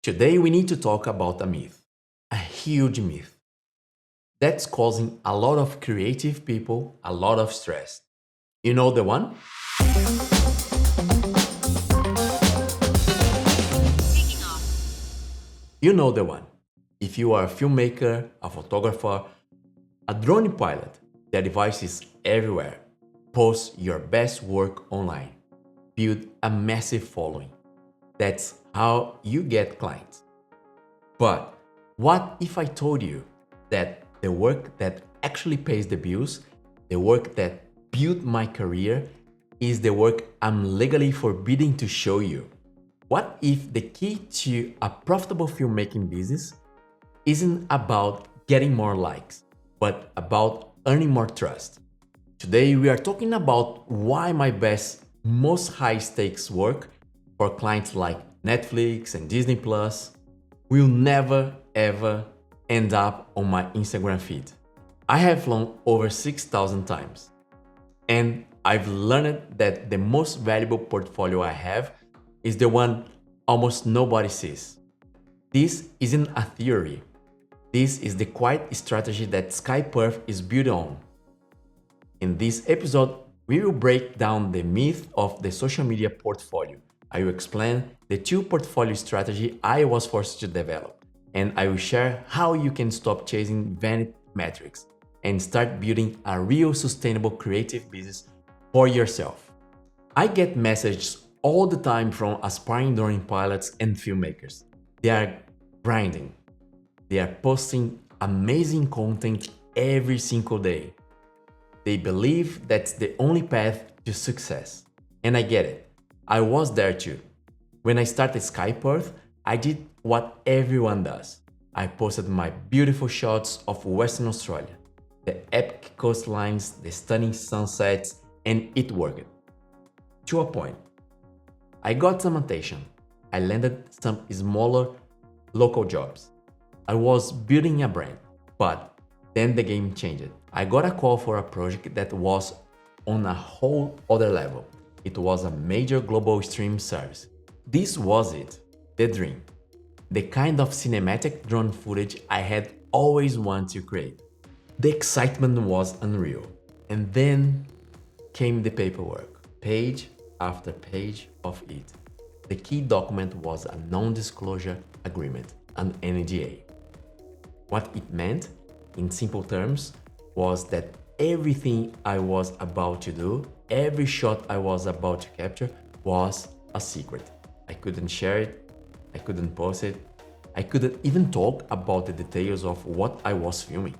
Today we need to talk about a myth, a huge myth, that's causing a lot of creative people a lot of stress. You know the one? You know the one. If you are a filmmaker, a photographer, a drone pilot, the device is everywhere. Post your best work online. Build a massive following. That's how you get clients. But what if I told you that the work that actually pays the bills, the work that built my career, is the work I'm legally forbidden to show you? What if the key to a profitable filmmaking business isn't about getting more likes, but about earning more trust? Today we are talking about why my best, most high stakes work for clients like Netflix and Disney Plus will never ever end up on my Instagram feed. I have flown over 6,000 times, and I've learned that the most valuable portfolio I have is the one almost nobody sees. This isn't a theory. This is the quiet strategy that Perth is built on. In this episode, we will break down the myth of the social media portfolio. I will explain the two portfolio strategy I was forced to develop, and I will share how you can stop chasing vanity metrics and start building a real sustainable creative business for yourself. I get messages all the time from aspiring drone pilots and filmmakers. They are grinding. They are posting amazing content every single day. They believe that's the only path to success. And I get it. I was there too. When I started Perth, I did what everyone does. I posted my beautiful shots of Western Australia, the epic coastlines, the stunning sunsets, and it worked. To a point. I got some attention. I landed some smaller local jobs. I was building a brand, but then the game changed. I got a call for a project that was on a whole other level. It was a major global stream service. This was it, the dream. The kind of cinematic drone footage I had always wanted to create. The excitement was unreal. And then came the paperwork, page after page of it. The key document was a non-disclosure agreement, an NDA. What it meant, in simple terms, was that everything I was about to do, every shot I was about to capture, was a secret. I couldn't share it, I couldn't post it, I couldn't even talk about the details of what I was filming.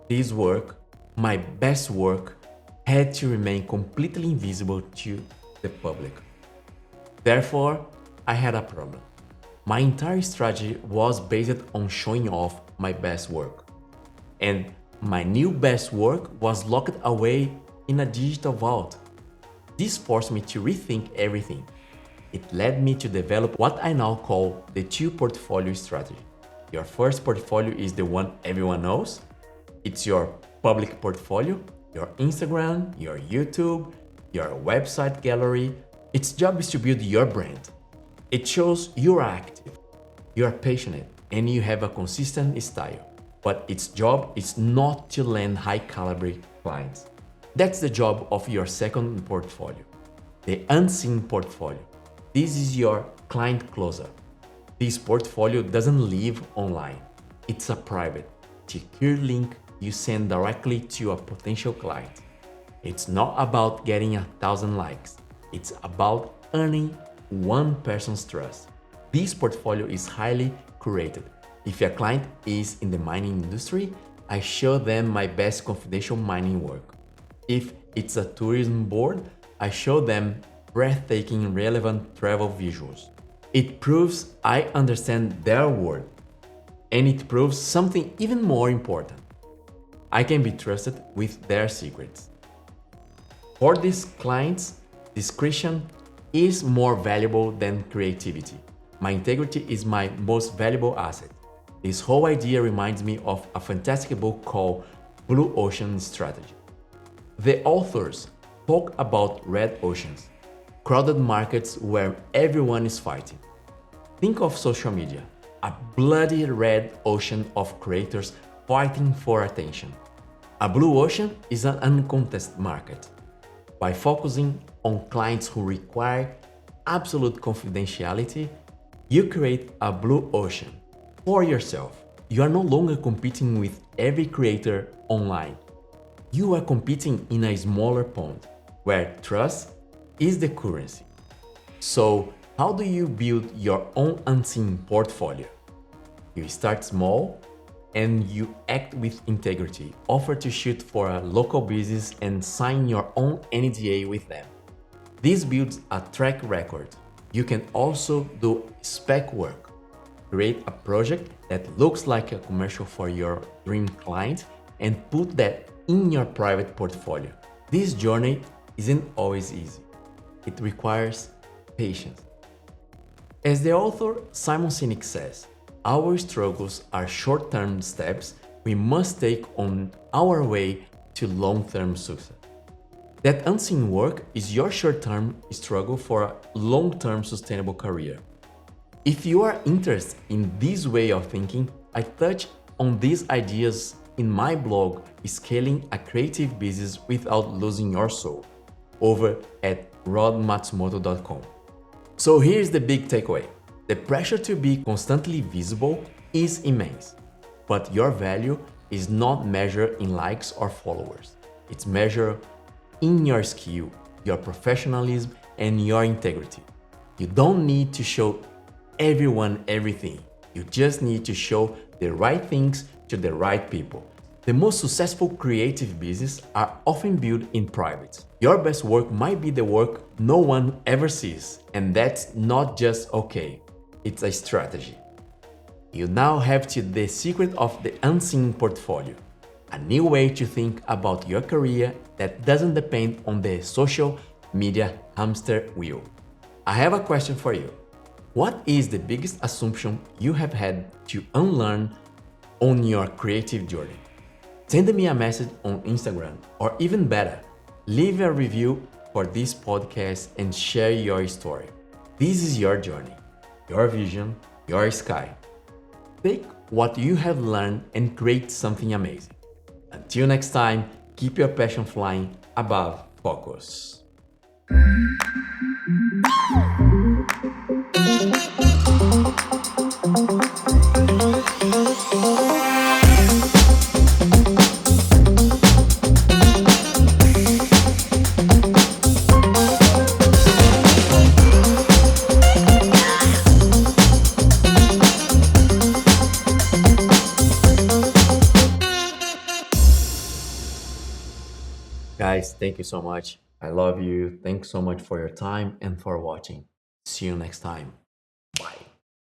This work, my best work, had to remain completely invisible to the public. Therefore, I had a problem. My entire strategy was based on showing off my best work. And my new best work was locked away in a digital vault. This forced me to rethink everything. It led me to develop what I now call the two portfolio strategy. Your first portfolio is the one everyone knows. It's your public portfolio, your Instagram, your YouTube, your website gallery. Its job is to build your brand. It shows you're active, you're passionate, and you have a consistent style. But its job is not to land high caliber clients. That's the job of your second portfolio, the unseen portfolio. This is your client closer. This portfolio doesn't live online. It's a private, secure link you send directly to a potential client. It's not about getting 1,000 likes. It's about earning one person's trust. This portfolio is highly curated. If your client is in the mining industry, I show them my best confidential mining work. If it's a tourism board, I show them breathtaking, relevant travel visuals. It proves I understand their world, and it proves something even more important. I can be trusted with their secrets. For these clients, discretion is more valuable than creativity. My integrity is my most valuable asset. This whole idea reminds me of a fantastic book called Blue Ocean Strategy. The authors talk about red oceans, crowded markets where everyone is fighting. Think of social media, a bloody red ocean of creators fighting for attention. A blue ocean is an uncontested market. By focusing on clients who require absolute confidentiality, you create a blue ocean for yourself. You are no longer competing with every creator online. You are competing in a smaller pond where trust is the currency. So, how do you build your own unseen portfolio? You start small and you act with integrity. Offer to shoot for a local business and sign your own NDA with them. This builds a track record. You can also do spec work. Create a project that looks like a commercial for your dream client and put that in your private portfolio. This journey isn't always easy. It requires patience. As the author Simon Sinek says, our struggles are short-term steps we must take on our way to long-term success. That unseen work is your short-term struggle for a long-term sustainable career. If you are interested in this way of thinking, I touch on these ideas in my blog, Scaling a Creative Business Without Losing Your Soul, over at rodmatsumoto.com. So here's the big takeaway. The pressure to be constantly visible is immense, but your value is not measured in likes or followers. It's measured in your skill, your professionalism, and your integrity. You don't need to show everyone everything. You just need to show the right things to the right people. The most successful creative businesses are often built in private. Your best work might be the work no one ever sees, and that's not just okay. It's a strategy. You now have the secret of the unseen portfolio, a new way to think about your career that doesn't depend on the social media hamster wheel. I have a question for you. What is the biggest assumption you have had to unlearn on your creative journey? Send me a message on Instagram, or even better, leave a review for this podcast and share your story. This is your journey, your vision, your sky. Take what you have learned and create something amazing. Until next time, keep your passion flying above focus. Guys, thank you so much. I love you. Thanks so much for your time and for watching. See you next time.